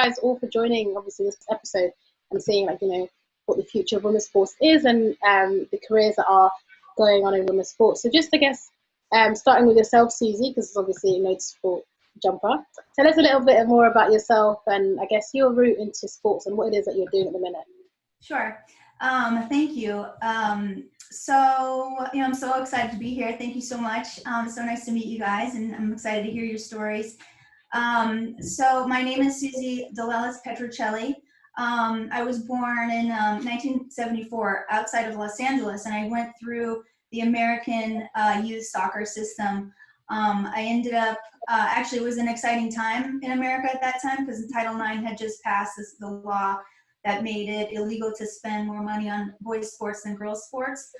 guys all for joining, obviously, this episode and seeing, like, you know, what the future of women's sports is and the careers that are going on in women's sports. So just, I guess, starting with yourself, Susie, because it's obviously a motorsport jumper. Tell us a little bit more about yourself and, I guess, your route into sports and what it is that you're doing at the minute. Sure. Thank you. So, you know, I'm so excited to be here. Thank you so much. So nice to meet you guys, and I'm excited to hear your stories. So my name is Susie Petruccelli. I was born in 1974 outside of Los Angeles, and I went through the American youth soccer system. I ended up, actually it was an exciting time in America at that time because Title IX had just passed the law that made it illegal to spend more money on boys sports than girls sports.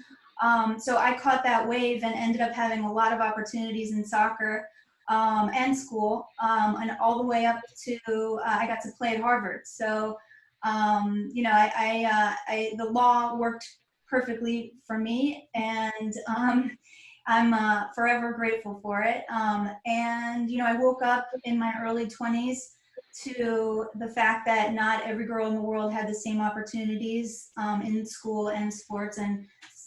So I caught that wave and ended up having a lot of opportunities in soccer and school, and all the way up to, I got to play at Harvard. So, you know, the law worked perfectly for me, and I'm forever grateful for it. And, you know, I woke up in my early 20s to the fact that not every girl in the world had the same opportunities in school and sports and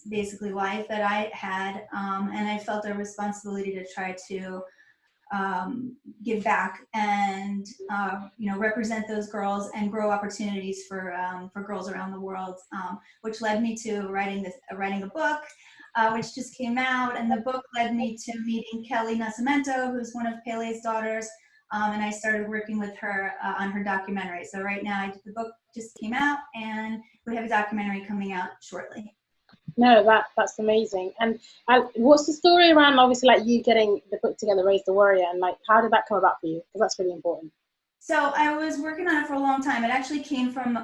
basically life that I had. And I felt a responsibility to try to give back and, you know, represent those girls and grow opportunities for girls around the world, which led me to writing a book, which just came out. And the book led me to meeting Kelly Nascimento, who's one of Pele's daughters. And I started working with her on her documentary. So right now, the book just came out, and we have a documentary coming out shortly. No, that's amazing. And what's the story around, obviously, like you getting the book together, Raise the Warrior, and like how did that come about for you? Because that's really important. So I was working on it for a long time. It actually came from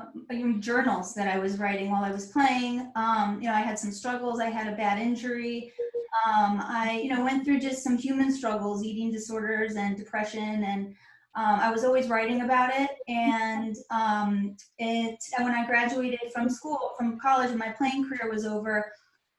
journals that I was writing while I was playing. You know, I had some struggles. I had a bad injury. I, you know, went through just some human struggles, eating disorders and depression, and I was always writing about it. And when I graduated from college, and my playing career was over,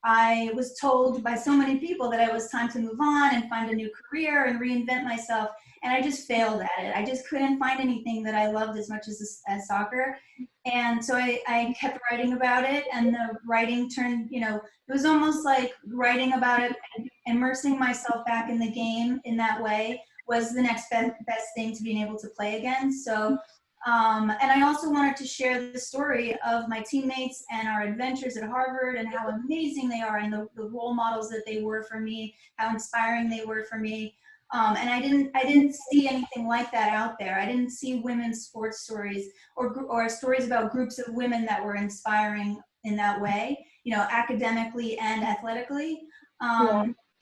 I was told by so many people that it was time to move on and find a new career and reinvent myself. And I just failed at it. I just couldn't find anything that I loved as much as soccer. And so I kept writing about it, and the writing turned, you know, it was almost like writing about it and immersing myself back in the game in that way was the next best thing to being able to play again. So, and I also wanted to share the story of my teammates and our adventures at Harvard and how amazing they are and the role models that they were for me, how inspiring they were for me. And I didn't see anything like that out there. I didn't see women's sports stories or stories about groups of women that were inspiring in that way, you know, academically and athletically.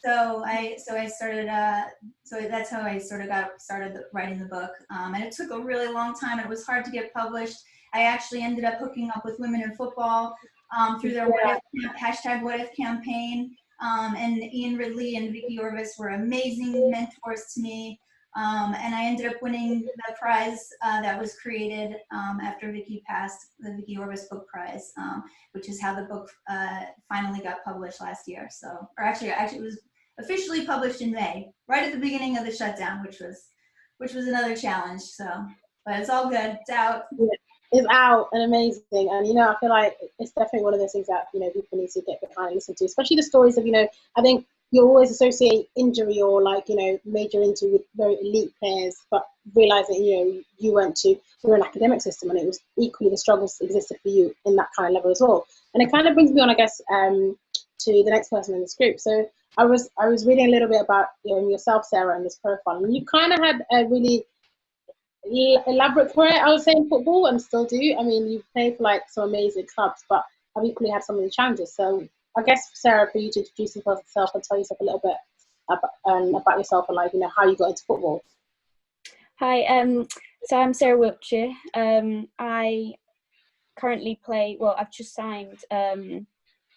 So I started, so that's how I sort of got started writing the book. And it took a really long time. It was hard to get published. I actually ended up hooking up with Women in Football through their #WhatIf campaign. And Ian Ridley and Vicky Orvis were amazing mentors to me. And I ended up winning the prize that was created after Vicky passed, the Vicky Orvis Book Prize, which is how the book finally got published last year. So, or actually it was officially published in May, right at the beginning of the shutdown, which was another challenge. So, but it's all good. It's out. It's out and amazing. And, you know, I feel like it's definitely one of those things that, you know, people need to get behind and listen to, especially the stories of, you know, I think you always associate injury or like, you know, major injury with very elite players, but realizing, you know, you're an academic system and it was equally the struggles existed for you in that kind of level as well. And it kind of brings me on, I guess, to the next person in this group. So I was reading a little bit about, you know, yourself, Sarah, and this profile, and you kind of had a really elaborate career, I would say, in football, and still do. I mean, you've played for like some amazing clubs, but I've equally had some of the challenges. So I guess, Sarah, for you to introduce yourself and tell yourself a little bit about yourself and, like, you know, how you got into football. Hi, so I'm Sarah Wiltshire. I currently play, well, I've just signed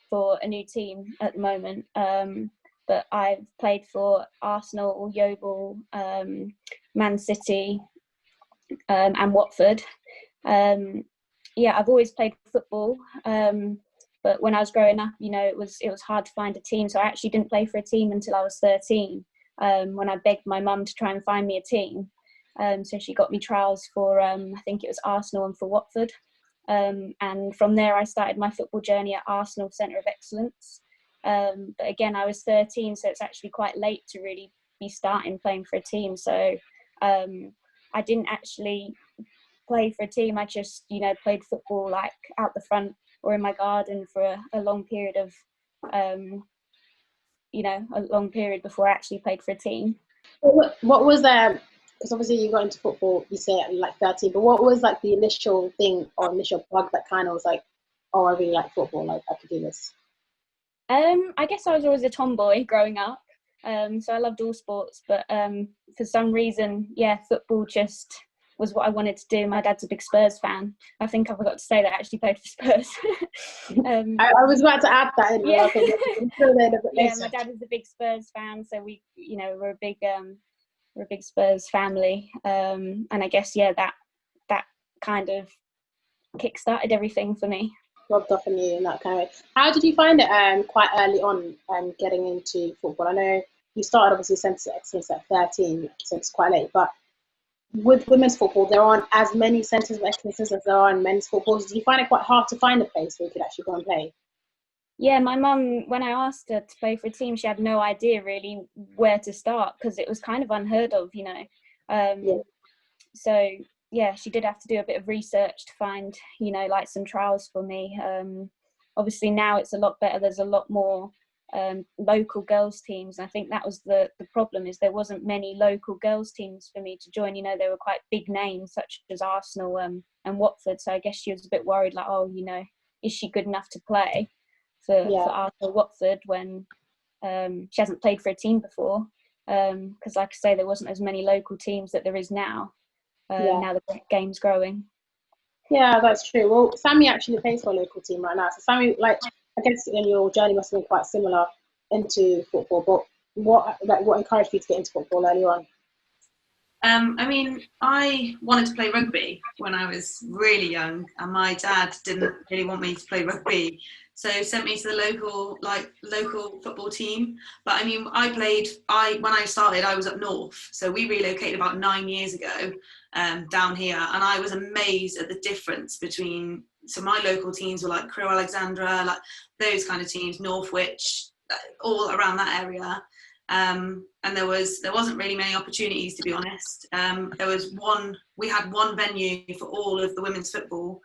for a new team at the moment, but I've played for Arsenal, Yeovil, Man City, and Watford. Yeah, I've always played football, but when I was growing up, you know, it was hard to find a team, so I actually didn't play for a team until I was 13, when I begged my mum to try and find me a team. So she got me trials for, I think it was Arsenal and for Watford. And from there, I started my football journey at Arsenal Centre of Excellence. But again, I was 13, so it's actually quite late to really be starting playing for a team. So I didn't actually play for a team. I just, played football like out the front or in my garden for a long period of, a long period before I actually played for a team. What was that? Because obviously you got into football, you say at like 13, but what was like the initial thing or initial bug that kind of was like, oh, I really like football, like I could do this? I guess I was always a tomboy growing up. So I loved all sports, but for some reason, football just was what I wanted to do. My dad's a big Spurs fan. I think I forgot to say that I actually played for Spurs. I was about to add that in. Yeah. Yeah, my dad is a big Spurs fan, so we, we're a big Spurs family. And I guess that kind of kick-started everything for me. Rubbed off on you in that kind of way. How did you find it quite early on getting into football? I know you started obviously Centre of Excellence at 13, so it's quite late, but with women's football, there aren't as many centres of excellence as there are in men's football. Did you find it quite hard to find a place where you could actually go and play? Yeah, my mum, when I asked her to play for a team, she had no idea really where to start because it was kind of unheard of, So, yeah, she did have to do a bit of research to find, like some trials for me. Obviously now it's a lot better. There's a lot more local girls teams. And I think that was the problem, is there wasn't many local girls teams for me to join. They were quite big names such as Arsenal and Watford. So I guess she was a bit worried, like, oh, is she good enough to play for Arsenal, Watford when she hasn't played for a team before? Because like I say, there wasn't as many local teams that there is now. Now the game's growing. Yeah, that's true. Well, Sammy actually plays for a local team right now. So Sammy, like, I guess in your journey must have been quite similar into football. But what encouraged you to get into football early on? I wanted to play rugby when I was really young, and my dad didn't really want me to play rugby, so sent me to the local football team. But when I started, I was up north, so we relocated about 9 years ago down here, and I was amazed at the difference between. So my local teams were like Crewe Alexandra, like those kind of teams, Northwich, all around that area. And there wasn't really many opportunities, to be honest. We had one venue for all of the women's football.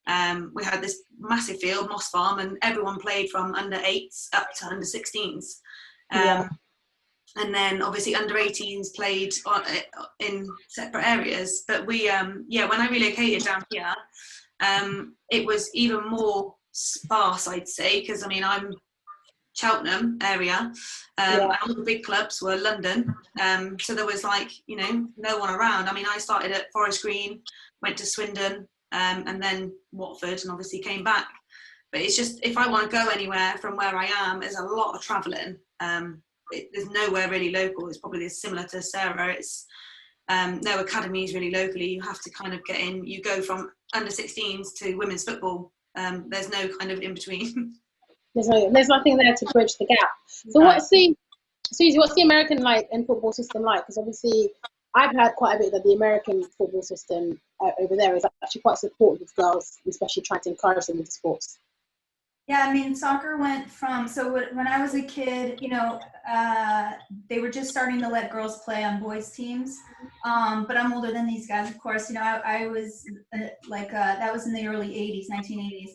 We had this massive field, Moss Farm, and everyone played from under 8s up to under 16s. And then obviously under 18s played in separate areas. But when I relocated down here, it was even more sparse, I'd say, because I'm Cheltenham area, and all the big clubs were London, so there was no one around. I started at Forest Green, went to Swindon, and then Watford, and obviously came back. But it's just, if I want to go anywhere from where I am, there's a lot of travelling. There's nowhere really local. It's probably similar to Sarah. It's no academies really locally. You have to kind of get in. You go from under 16s to women's football. There's no kind of in between. There's nothing there to bridge the gap. So Susie, what's the American and football system like? Because obviously I've heard quite a bit that the American football system over there is actually quite supportive of girls, especially trying to encourage them into sports. Yeah, soccer went from, so when I was a kid, they were just starting to let girls play on boys teams. But I'm older than these guys, of course. I was that was in the early 80s, 1980s.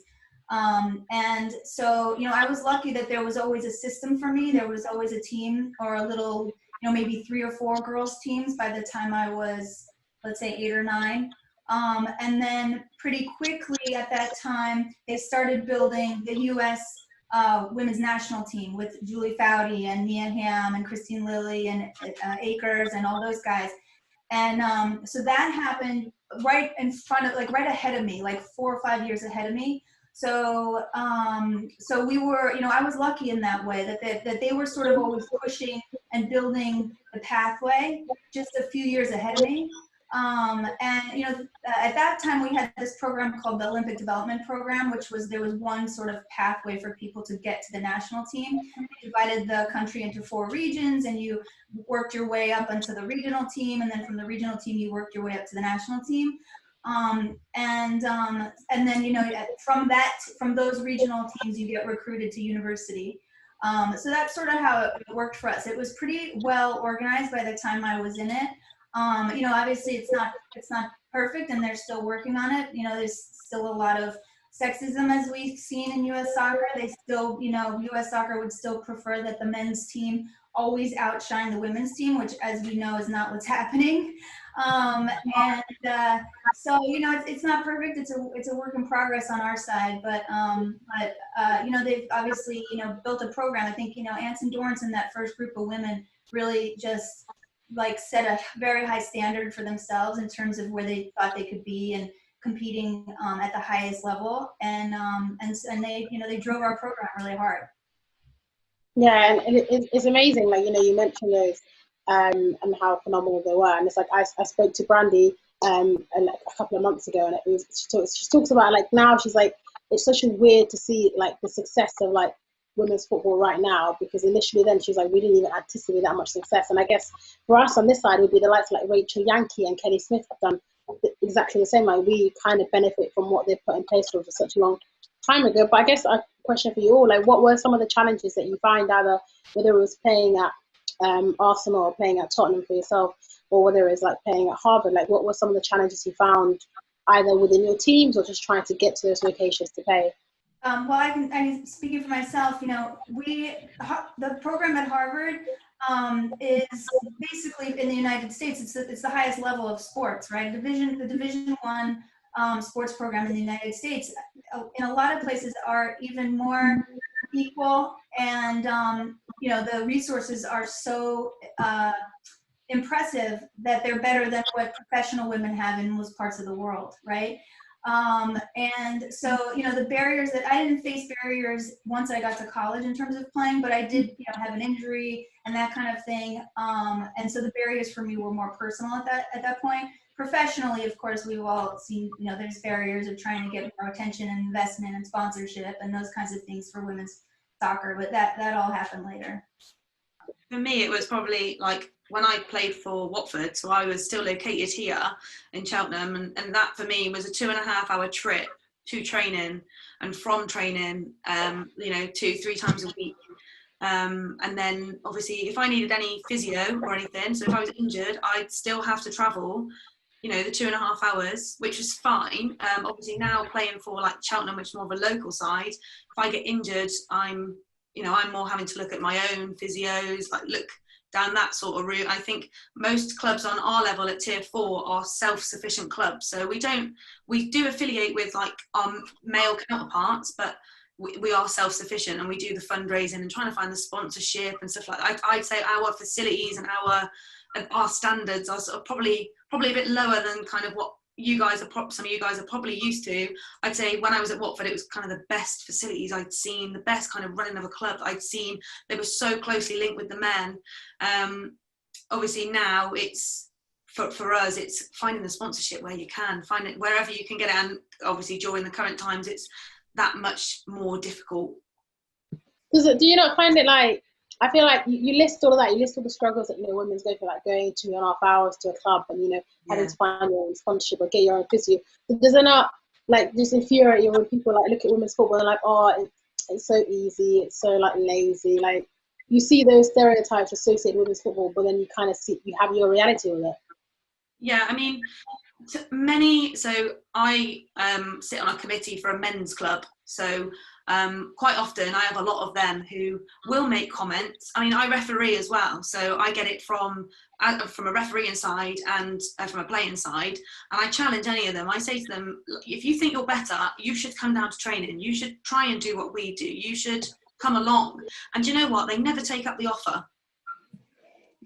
And so, I was lucky that there was always a system for me. There was always a team or a little, maybe 3 or 4 girls teams by the time I was, let's say 8 or 9. And then pretty quickly at that time, they started building the U.S. Women's national team with Julie Foudy and Mia Hamm and Christine Lilly and Akers and all those guys. And so that happened right in front of, right ahead of me, 4 or 5 years ahead of me. So, so we were, I was lucky in that way that they were sort of always pushing and building the pathway just a few years ahead of me. And, at that time we had this program called the Olympic Development Program, there was one sort of pathway for people to get to the national team. We divided the country into 4 regions, and you worked your way up into the regional team, and then from the regional team you worked your way up to the national team. And then, from those regional teams you get recruited to university. So that's sort of how it worked for us. It was pretty well organized by the time I was in it. Obviously it's not perfect, and they're still working on it. There's still a lot of sexism, as we've seen in U.S. soccer. They still, U.S. soccer would still prefer that the men's team always outshine the women's team, which, as we know, is not what's happening. So it's not perfect. It's a work in progress on our side, but they've obviously built a program. I think Anson Dorrance and that first group of women really just set a very high standard for themselves in terms of where they thought they could be and competing at the highest level, and they drove our program really hard. Yeah, and it's amazing. You mentioned those and how phenomenal they were, and it's like I spoke to Brandy a couple of months ago, and she talks about now she's like, it's such a weird to see the success of women's football right now, because initially then she's like, we didn't even anticipate that much success. And I guess for us on this side would be the likes like Rachel Yankee and Kelly Smith have done exactly the same. We kind of benefit from what they've put in place for such a long time ago. But I guess a question for you all, what were some of the challenges that you find, either whether it was playing at Arsenal or playing at Tottenham for yourself, or whether it's playing at Harvard? What were some of the challenges you found either within your teams or just trying to get to those locations to play? Well, I can speaking for myself, the program at Harvard is basically, in the United States, it's the highest level of sports, right? The Division I sports program in the United States, in a lot of places, are even more equal, and the resources are so impressive that they're better than what professional women have in most parts of the world, right? And so, the barriers that I didn't face barriers once I got to college in terms of playing, but I did, have an injury and that kind of thing. And so the barriers for me were more personal at that point. Professionally, of course, we've all seen, there's barriers of trying to get more attention and investment and sponsorship and those kinds of things for women's soccer, but that all happened later. For me, it was probably when I played for Watford, so I was still located here in Cheltenham, and that for me was a 2.5-hour trip to training, and from training, 2-3 times a week. And then obviously if I needed any physio or anything, so if I was injured, I'd still have to travel, the 2.5 hours, which was fine. Obviously now playing for Cheltenham, which is more of a local side, if I get injured, I'm more having to look at my own physios, look down that sort of route. I think most clubs on our level at Tier 4 are self-sufficient clubs. So we do affiliate with our male counterparts, but we are self-sufficient, and we do the fundraising and trying to find the sponsorship and stuff like that. I'd say our facilities and our standards are sort of probably a bit lower than kind of what some of you guys are probably used to. I'd say when I was at Watford, it was kind of the best facilities I'd seen, the best kind of running of a club I'd seen. They were so closely linked with the men. Obviously now it's, for us, it's finding the sponsorship where you can, find it wherever you can get it, and obviously during the current times, it's that much more difficult. Do you not find it I feel like you list all of that, you list all the struggles that women's go through, going 2.5 hours to a club and having to find your own sponsorship or get your own physio. Does it not just infuriate you when people look at women's football and like, oh, it's so easy, it's so lazy, you see those stereotypes associated with women's football, but then you kind of see, you have your reality with it. Yeah, I mean, so I sit on a committee for a men's club, so quite often I have a lot of them who will make comments. I mean, I referee as well, so I get it from a refereeing side and from a playing side, and I challenge any of them. I say to them, if you think you're better, you should come down to training, you should try and do what we do, you should come along. And you know what, they never take up the offer.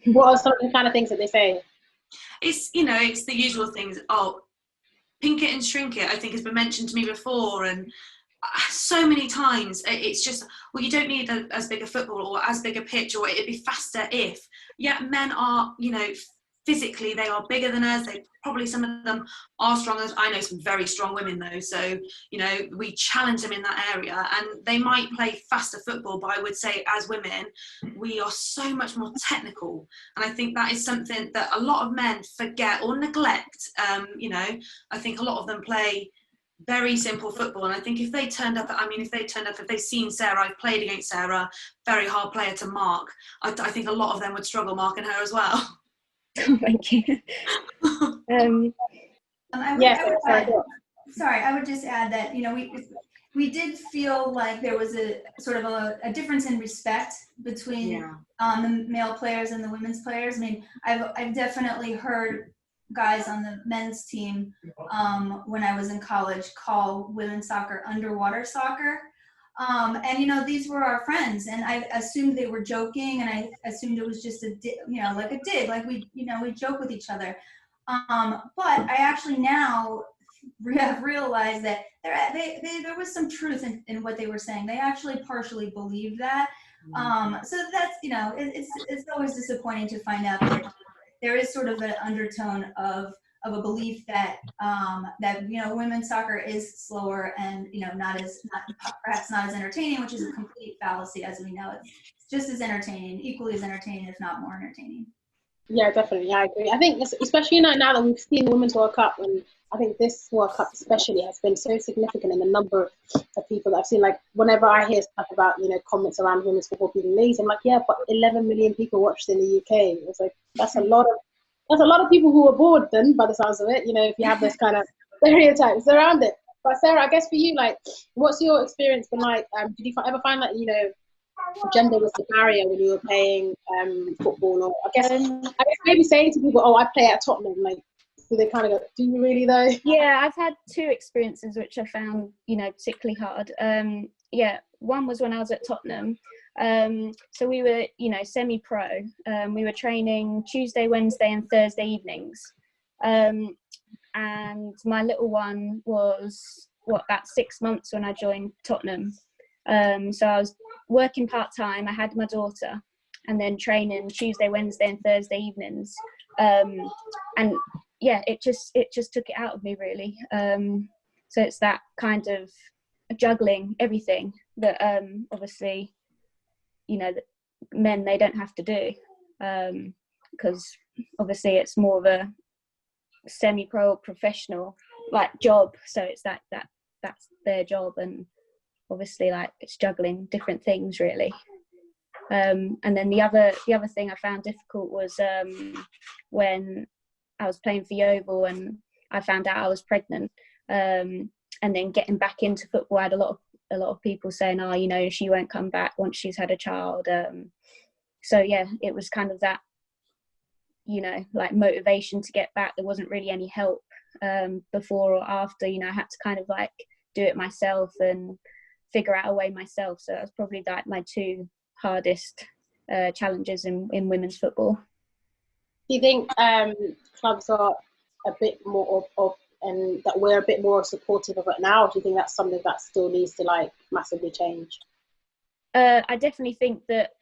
What are some of the kind of things that they say? It's it's the usual things. Oh, pink it and shrink it, I think has been mentioned to me before, and so many times it's just, well, you don't need as big a football or as big a pitch, or it'd be faster if. Yeah, men are physically they are bigger than us. They probably, some of them are stronger. I know some very strong women though, so you know, we challenge them in that area, and they might play faster football, but I would say as women we are so much more technical, and I think that is something that a lot of men forget or neglect. You know, I think a lot of them play very simple football, and I think if they turned up, if they've seen Sarah, I've played against Sarah, very hard player to mark, I think a lot of them would struggle marking her as well. Thank you. I would just add that, you know, we did feel like there was a sort of a difference in respect between the male players and the women's players. I mean, I've definitely heard guys on the men's team when I was in college call women's soccer underwater soccer. And, you know, these were our friends, and I assumed they were joking, and I assumed it was just like a dig, like we joke with each other. But I actually now have realized that there was some truth in what they were saying. They actually partially believed that. So that's, you know, it's always disappointing to find out that there is sort of an undertone of a belief that you know, women's soccer is slower and, you know, perhaps not as entertaining, which is a complete fallacy. As we know, it's just as entertaining, equally as entertaining, if not more entertaining. Yeah, definitely, I agree. I think especially now that we've seen the Women's World Cup, and I think this World Cup especially has been so significant in the number of people that I've seen. Like whenever I hear stuff about, you know, comments around women's football being lazy, I'm like, yeah, but 11 million people watched in the UK. It's like that's a lot of people who are bored then, by the sounds of it, you know, if you have this kind of stereotypes around it. But Sarah, I guess for you, like, what's your experience been like? Did you ever find that, you know, gender was the barrier when you were playing football? Or I guess maybe saying to people, oh, I play at Tottenham, like, do they kind of go, do you really though? Yeah, I've had two experiences which I found, you know, particularly hard. One was when I was at Tottenham. So we were, you know, semi-pro. We were training Tuesday, Wednesday and Thursday evenings. And my little one was, about 6 months when I joined Tottenham. So I was working part-time. I had my daughter, and then training Tuesday, Wednesday and Thursday evenings. And yeah, it just took it out of me, really. So it's that kind of juggling everything that obviously, you know, that men, they don't have to do, because obviously it's more of a semi-pro professional like job, so it's that's their job, and obviously like it's juggling different things really. And then the other thing I found difficult was when I was playing for Yeovil and I found out I was pregnant, and then getting back into football. I had a lot of people saying, oh, you know, she won't come back once she's had a child. So yeah, it was kind of that, you know, like motivation to get back. There wasn't really any help before or after, you know. I had to kind of like do it myself and figure out a way myself. So that was probably like my two hardest challenges in women's football. Do you think clubs are a bit more of and that we're a bit more supportive of it now, or do you think that's something that still needs to like massively change? I definitely think that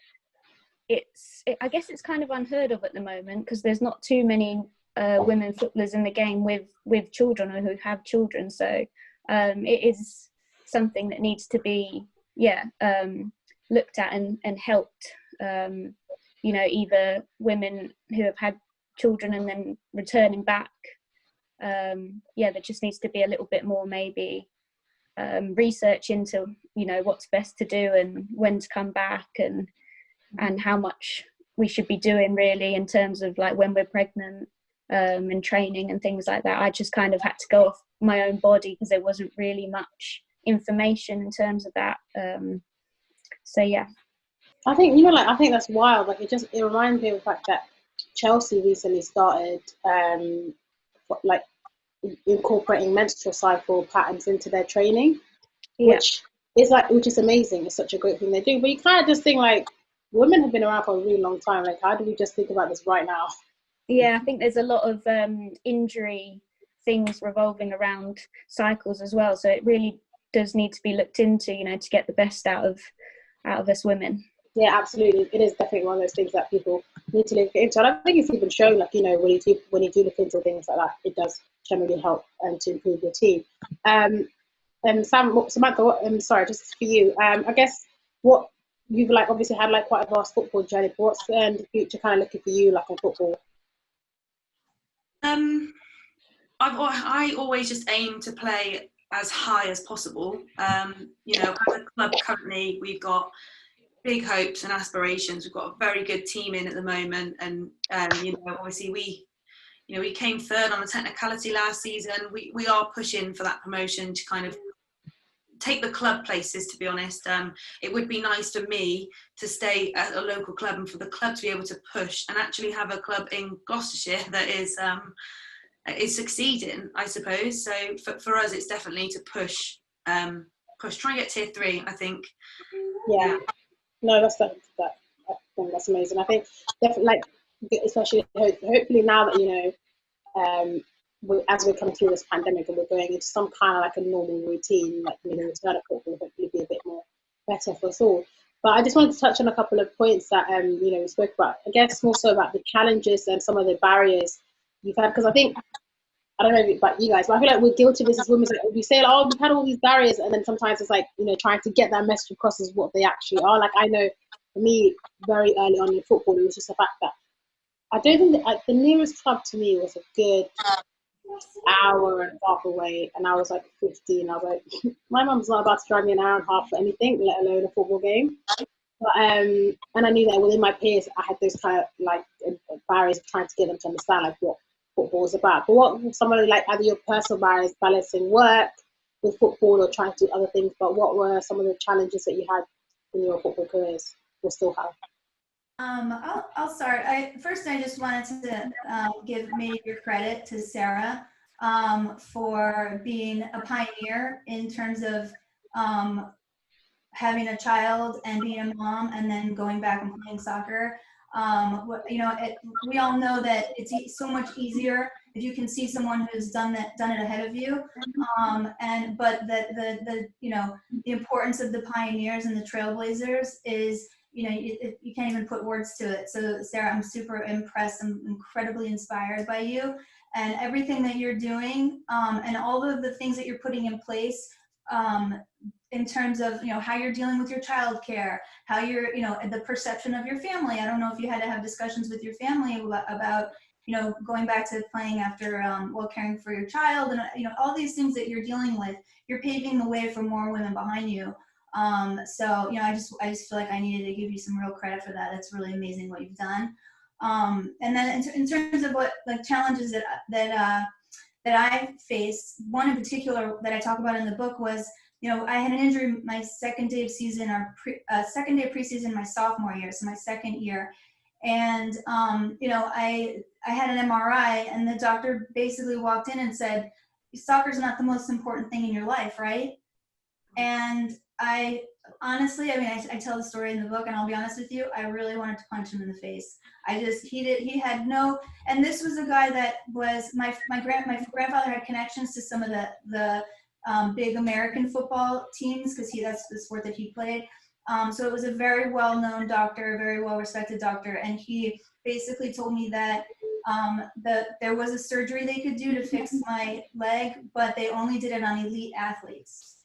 I guess it's kind of unheard of at the moment, because there's not too many women footballers in the game with children or who have children. So it is something that needs to be looked at and helped. You know, either women who have had children and then returning back. There just needs to be a little bit more maybe research into, you know, what's best to do and when to come back, and how much we should be doing really in terms of like when we're pregnant, and training and things like that. I just kind of had to go off my own body because there wasn't really much information in terms of that. So yeah. I think, you know, like, I think that's wild. Like it reminds me of the fact that Chelsea recently started like incorporating menstrual cycle patterns into their training, which is amazing. It's such a great thing they do. But you kind of just think like, women have been around for a really long time. Like, how do we just think about this right now? Yeah, I think there's a lot of injury things revolving around cycles as well. So it really does need to be looked into, you know, to get the best out of us women. Yeah, absolutely. It is definitely one of those things that people need to look into. And I think it's even shown, like, you know, when you do look into things like that, it does generally help to improve your team. And Samantha, sorry, just for you, I guess what you've like obviously had like quite a vast football journey. But what's the future kind of looking for you, like in football? I always just aim to play as high as possible. You know, as a club currently, we've got big hopes and aspirations. We've got a very good team in at the moment, and you know, obviously we came third on the technicality last season. We are pushing for that promotion to kind of take the club places, to be honest. It would be nice for me to stay at a local club and for the club to be able to push and actually have a club in Gloucestershire that is succeeding, I suppose. So for us, it's definitely to push, try and get tier 3, I think. Yeah. No, that's amazing. I think definitely, like, especially hopefully now that, you know, as we come through this pandemic and we're going into some kind of like a normal routine, like, you know, return of football will hopefully be a bit more better for us all. But I just wanted to touch on a couple of points that you know, we spoke about. I guess more so about the challenges and some of the barriers you've had, because I think, I don't know about you guys, but I feel like we're guilty of this as women. Like, we say, like, oh, we've had all these barriers, and then sometimes it's like, you know, trying to get that message across as what they actually are. Like, I know for me, very early on in football, it was just the fact that I don't think that the nearest club to me was a good hour and a half away, and I was like 15. I was like, my mum's not about to drive me an hour and a half for anything, let alone a football game. But, and I knew that within my peers, I had those kind of like barriers of trying to get them to understand like what football is about. But what were some of like either your personal barriers balancing work with football or trying to do other things? But what were some of the challenges that you had in your football careers or still have? I'll start. First, I just wanted to give major credit to Sarah for being a pioneer in terms of having a child and being a mom and then going back and playing soccer. You know, we all know that it's so much easier if you can see someone who's done it ahead of you. But the you know, the importance of the pioneers and the trailblazers is, you know, you can't even put words to it. So Sarah, I'm super impressed. I'm incredibly inspired by you and everything that you're doing, and all of the things that you're putting in place, in terms of, you know, how you're dealing with your childcare, how you're, you know, the perception of your family. I don't know if you had to have discussions with your family about, you know, going back to playing after, while caring for your child, and, you know, all these things that you're dealing with. You're paving the way for more women behind you. So, you know, I just feel like I needed to give you some real credit for that. That's really amazing what you've done. And then in terms of what like challenges that I faced, one in particular that I talk about in the book was, you know, I had an injury my second day of season, or second day of preseason my sophomore year, so my second year. And, you know, I had an MRI, and the doctor basically walked in and said, soccer's not the most important thing in your life, right? And I honestly, I mean, I tell the story in the book, and I'll be honest with you, I really wanted to punch him in the face. He had no, and this was a guy that was, my grandfather had connections to some of the big American football teams, because that's the sport that he played. So it was a very well-known doctor, very well-respected doctor, and he basically told me that there was a surgery they could do to fix my leg, but they only did it on elite athletes.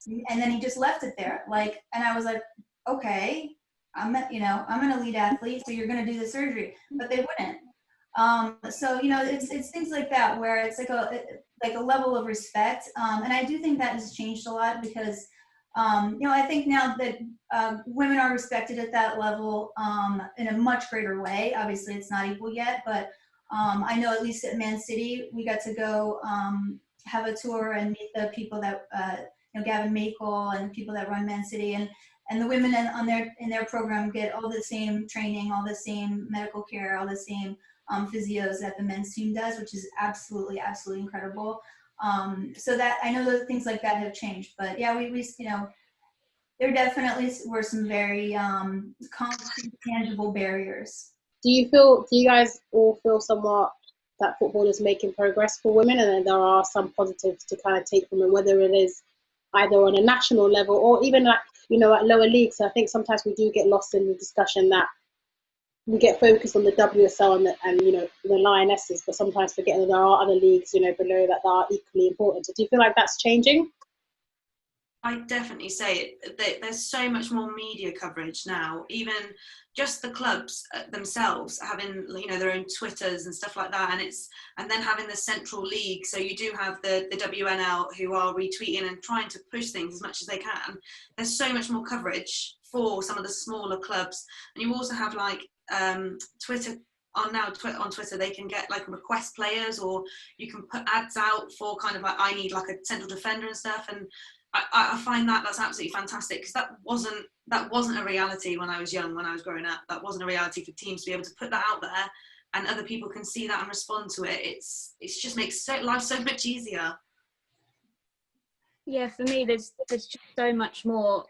And then he just left it there, like, and I was like, okay, I'm an elite athlete, so you're going to do the surgery, but they wouldn't. So, you know, it's things like that where it's like a level of respect, and I do think that has changed a lot, because you know, I think now that women are respected at that level in a much greater way. Obviously, it's not equal yet, but I know at least at Man City, we got to go have a tour and meet the people that you know, Gavin Makel and the people that run Man City, and the women in their program get all the same training, all the same medical care, all the same physios that the men's team does, which is absolutely incredible. So that, I know those things like that have changed, but yeah, we you know, there definitely were some very concrete, tangible barriers. Do you guys all feel somewhat that football is making progress for women, and then there are some positives to kind of take from it, whether it is either on a national level or even like, you know, at lower leagues. So I think sometimes we do get lost in the discussion that we get focused on the WSL and you know, the Lionesses, but sometimes forgetting that there are other leagues, you know, below that are equally important. So do you feel like that's changing? I definitely say it. There's so much more media coverage now. Even just the clubs themselves having, you know, their own Twitters and stuff like that, and then having the central league. So you do have the WNL who are retweeting and trying to push things as much as they can. There's so much more coverage for some of the smaller clubs, and you also have like Twitter. On Twitter, they can get like request players, or you can put ads out for kind of like, I need like a central defender and stuff. And I find that's absolutely fantastic, because that wasn't a reality when I was young, when I was growing up. That wasn't a reality for teams to be able to put that out there, and other people can see that and respond to it. It's just makes life so much easier. Yeah, for me, there's just so much more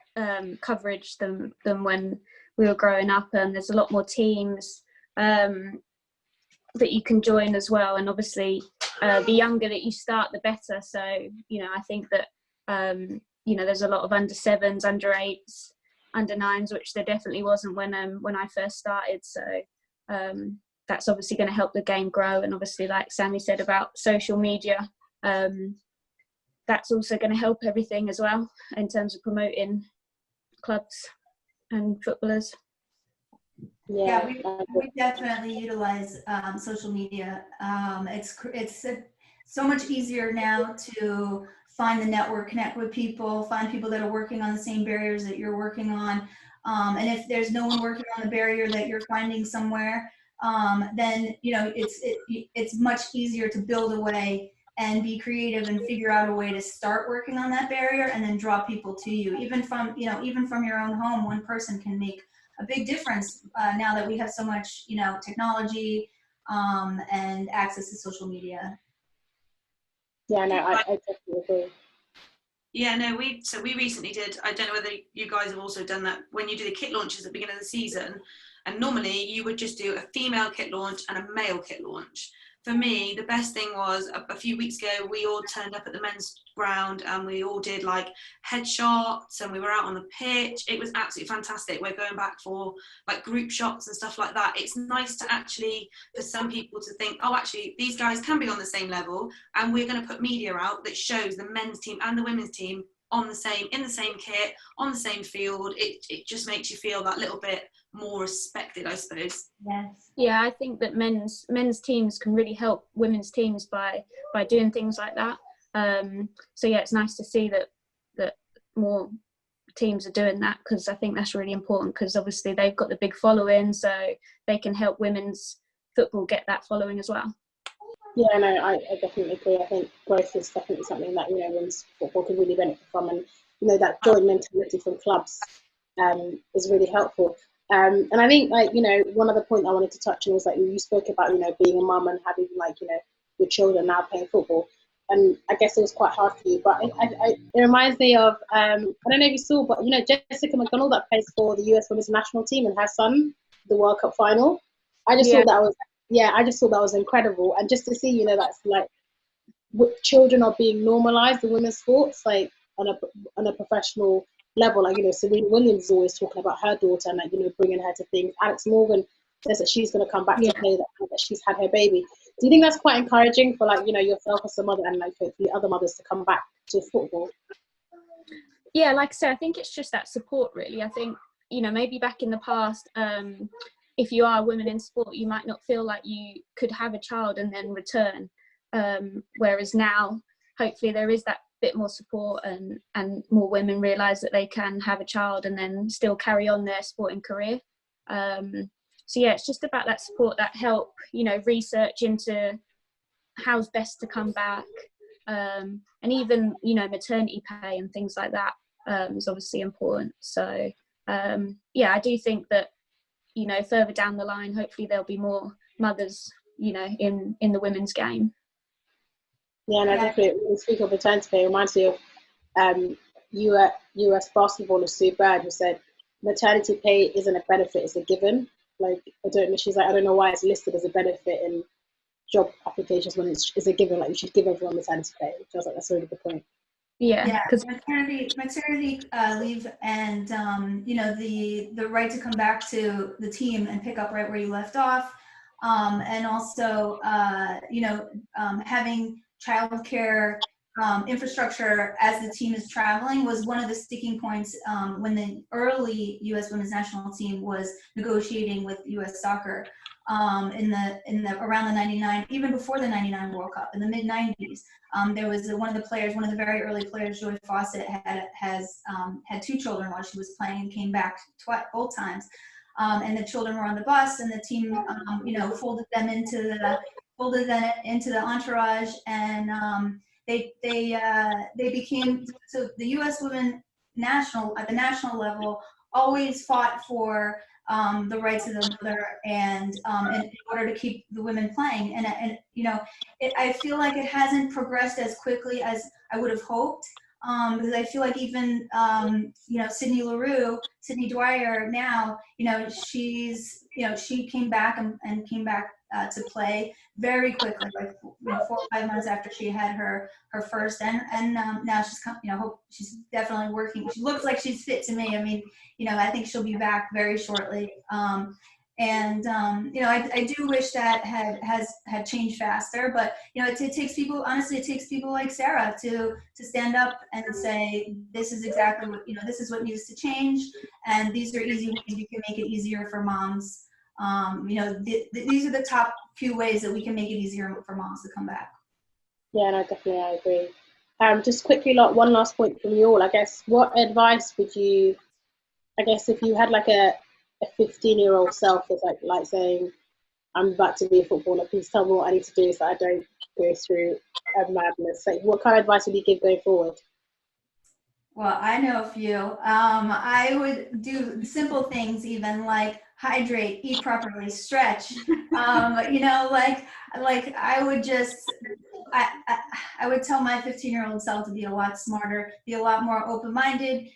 coverage than when we were growing up, and there's a lot more teams that you can join as well. And obviously, the younger that you start, the better. So, you know, I think that you know, there's a lot of under 7s, under 8s, under 9s, which there definitely wasn't when I first started. So that's obviously going to help the game grow. And obviously, like Sammy said about social media, that's also going to help everything as well in terms of promoting clubs and footballers. Yeah, we definitely utilize social media. It's so much easier now to find the network, connect with people, find people that are working on the same barriers that you're working on. And if there's no one working on the barrier that you're finding somewhere, then, you know, it's much easier to build a way and be creative and figure out a way to start working on that barrier, and then draw people to you. Even from your own home, one person can make a big difference now that we have so much, you know, technology and access to social media. Yeah, no, I definitely agree. Yeah, no, we recently did, I don't know whether you guys have also done that, when you do the kit launches at the beginning of the season, and normally you would just do a female kit launch and a male kit launch. For me, the best thing was a few weeks ago, we all turned up at the men's ground and we all did like headshots, and we were out on the pitch. It was absolutely fantastic. We're going back for like group shots and stuff like that. It's nice to actually, for some people to think, oh, actually these guys can be on the same level, and we're going to put media out that shows the men's team and the women's team in the same kit, on the same field. It just makes you feel that little bit more respected, I suppose. Yes. Yeah, I think that men's teams can really help women's teams by doing things like that. So yeah, it's nice to see that more teams are doing that, because I think that's really important, because obviously they've got the big following, so they can help women's football get that following as well. Yeah, no, I definitely agree. I think growth is definitely something that, you know, women's football can really benefit from, and you know, that joint mentality from clubs is really helpful. And I think, like, you know, one other point I wanted to touch on was, like, you spoke about, you know, being a mum and having, like, you know, your children now playing football, and I guess it was quite hard for you. But it reminds me of I don't know if you saw, but you know, Jessica McDonald that plays for the US Women's National Team and her son, the World Cup final. I just thought that was incredible, and just to see, you know, that's like children are being normalized in women's sports, like on a professional level. Like, you know, Serena Williams is always talking about her daughter and, like, you know, bringing her to things. Alex Morgan says that she's going to come back to play, that she's had her baby. Do you think that's quite encouraging for, like, you know, yourself as a mother and, like, hopefully other mothers to come back to football? Yeah, like I said, I think it's just that support, really. I think, you know, maybe back in the past, if you are a woman in sport, you might not feel like you could have a child and then return. Whereas now, hopefully there is that bit more support, and more women realise that they can have a child and then still carry on their sporting career. So yeah, it's just about that support, that help, you know, research into how's best to come back, and even, you know, maternity pay and things like that is obviously important. So yeah, I do think that, you know, further down the line, hopefully there'll be more mothers, you know, in the women's game. Yeah, no, definitely. When we speak of maternity pay, it reminds me of US basketballer Sue Bird, who said maternity pay isn't a benefit, it's a given. Like, she's like, I don't know why it's listed as a benefit in job applications when it's a given. Like, you should give everyone maternity pay. Which I was like, that's a really good point. Yeah, because maternity leave and the right to come back to the team and pick up right where you left off, and also having childcare infrastructure as the team is traveling was one of the sticking points when the early U.S. women's national team was negotiating with U.S. soccer in the around the 99, even before the 99 World Cup, in the mid 90s. There was one of the very early players, Joy Fawcett, had 2 children while she was playing and came back both times. And the children were on the bus, and the team, folded them into the entourage, and they became, so the U.S. women at the national level always fought for the rights of the mother, and in order to keep the women playing, and I feel like it hasn't progressed as quickly as I would have hoped, because I feel like even Sydney Dwyer now, she came back and came back to play very quickly, like 4 or 5 months after she had her first, and now she's definitely working. She looks like she's fit to me. I mean, I think she'll be back very shortly. I do wish that had changed faster, but it takes people. Honestly, it takes people like Sarah to stand up and say, this is exactly what this is what needs to change, and these are easy ways you can make it easier for moms. These are the top few ways that we can make it easier for moms to come back. Yeah, no, definitely, I agree. Just quickly, one last point from you all. I guess, what advice would you, I guess, if you had like a 15-year-old self that's like saying, I'm about to be a footballer, please tell me what I need to do so I don't go through a madness. Like, what kind of advice would you give going forward? Well, I know a few. I would do simple things, even like hydrate, eat properly, stretch. Like I would just, I would tell my 15-year-old self to be a lot smarter, be a lot more open-minded.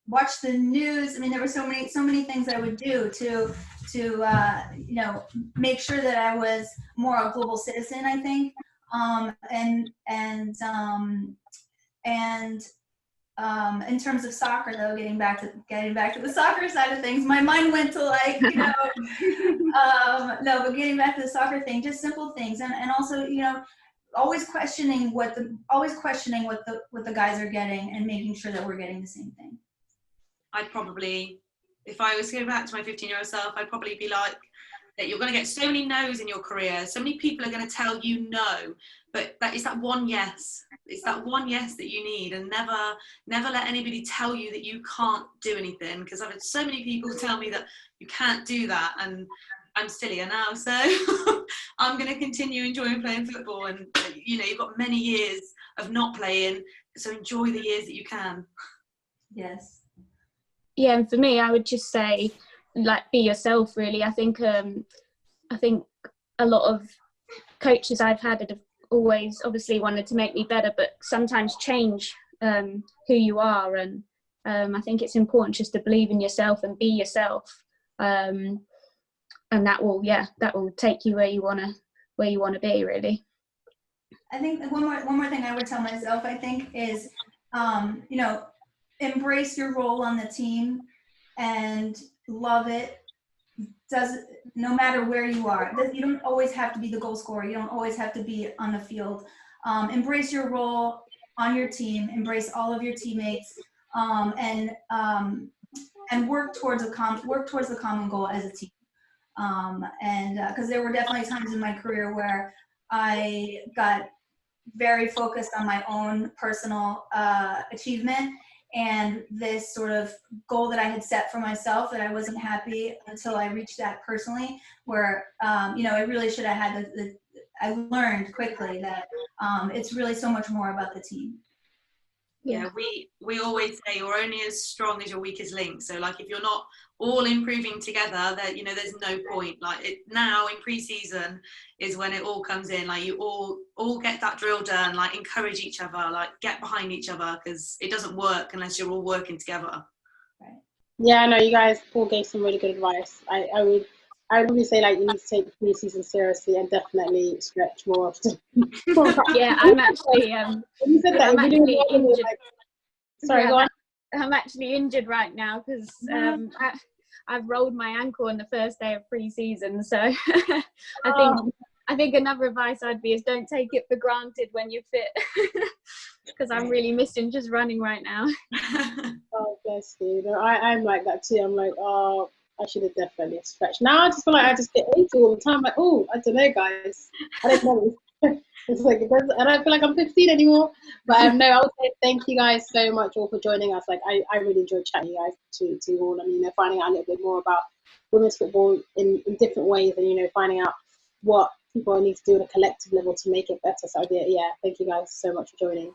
Watch the news. I mean, there were so many things I would do to make sure that I was more a global citizen, I think. In terms of soccer, though, getting back to the soccer side of things, my mind went to but getting back to the soccer thing, just simple things, and also always questioning what the guys are getting and making sure that we're getting the same thing. I'd probably, if I was going back to my 15-year-old self, I'd probably be like, that you're going to get so many no's in your career. So many people are going to tell you no, but it's that one yes. It's that one yes that you need, and never let anybody tell you that you can't do anything, because I've had so many people tell me that you can't do that, and I'm still here now, so I'm going to continue enjoying playing football, and you've got many years of not playing, so enjoy the years that you can. Yes. Yeah, and for me, I would just say, like, be yourself, really. I think a lot of coaches I've had have always obviously wanted to make me better, but sometimes change who you are, and I think it's important just to believe in yourself and be yourself, and that will take you where you want to be, really. I think one more thing I would tell myself, I think, is embrace your role on the team and love it. No matter where you are, you don't always have to be the goal scorer. You don't always have to be on the field. Embrace your role on your team. Embrace all of your teammates, and work towards the common goal as a team. Because there were definitely times in my career where I got very focused on my own personal achievement, and this sort of goal that I had set for myself, that I wasn't happy until I reached that personally, where, I really should have had I learned quickly that it's really so much more about the team. Yeah, we always say you're only as strong as your weakest link. So like, if you're not all improving together, that there's no point. Like now in pre-season is when it all comes in. Like you all get that drill done. Like encourage each other. Like get behind each other, because it doesn't work unless you're all working together. Right. Yeah, no, you guys all gave some really good advice. I would I would probably say like you need to take pre-season seriously and definitely stretch more often. Yeah, I'm actually You said that, I'm if you do actually it more, injured. like, sorry, Yeah, go on. I'm actually injured right now because I've rolled my ankle on the first day of pre-season. So I think another advice I'd be is don't take it for granted when you're fit, because I'm really missing just running right now. Oh, bless you. No, I'm like that too. I'm like, oh, I should have definitely stretched. Now I just feel like I just get into all the time. Like, oh, I don't know, guys. I don't know. It's like I don't feel like I'm 15 anymore. But no, I would say thank you guys so much all for joining us. Like, I really enjoyed chatting you guys to you all, and finding out a little bit more about women's football in different ways, and finding out what people need to do on a collective level to make it better. So yeah, thank you guys so much for joining.